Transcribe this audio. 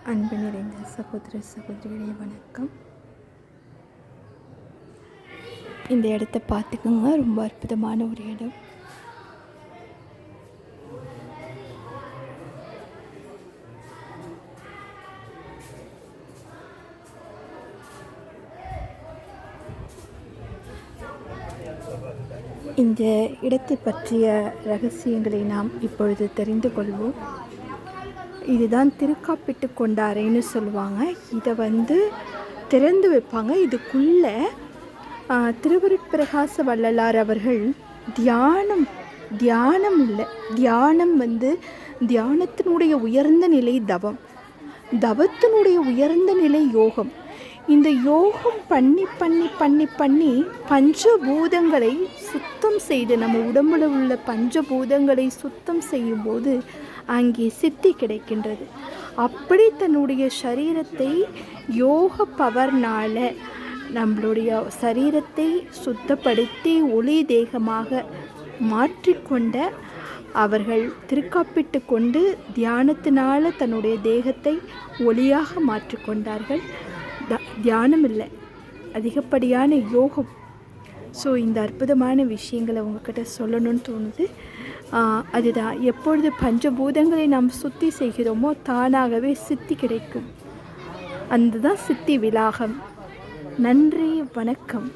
அன்பு நிறைந்த சகோதர சகோதரிகளே வணக்கம். இந்த இடத்த பார்த்துக்கோங்க, ரொம்ப அற்புதமான ஒரு இடம். இந்த இடத்தை பற்றிய ரகசியங்களை நாம் இப்பொழுது தெரிந்து கொள்வோம். இதுதான் திருக்காப்பிட்டு கொண்டாரைன்னு சொல்லுவாங்க. இதை திறந்து வைப்பாங்க. இதுக்குள்ளே திருவருட்பிரகாச வள்ளலார் அவர்கள் தியானம் இல்லை, தியானத்தினுடைய உயர்ந்த நிலை தவத்தினுடைய உயர்ந்த நிலை யோகம். இந்த யோகம் பண்ணி பண்ணி பண்ணி பண்ணி பஞ்சபூதங்களை சுத்தம் செய்து, நம்ம உடம்புல உள்ள பஞ்சபூதங்களை சுத்தம் செய்யும்போது அங்கே சித்தி கிடைக்கின்றது. அப்படி தன்னுடைய சரீரத்தை யோக பவர்னால நம்மளுடைய சரீரத்தை சுத்தப்படுத்தி ஒளி தேகமாக மாற்றிக்கொண்ட அவர்கள் திருக்காப்பிட்டு கொண்டு தியானத்தினால தன்னுடைய தேகத்தை ஒளியாக மாற்றிக்கொண்டார்கள். தியானம் இல்லை, அதிகப்படியான யோகம். ஸோ இந்த அற்புதமான விஷயங்களை உங்ககிட்ட சொல்லணும்னு தோணுது. அதுதான், எப்பொழுது பஞ்சபூதங்களை நாம் சுத்தி செய்கிறோமோ தானாகவே சித்தி கிடைக்கும். அதுதான் சித்தி விலாகம். நன்றி, வணக்கம்.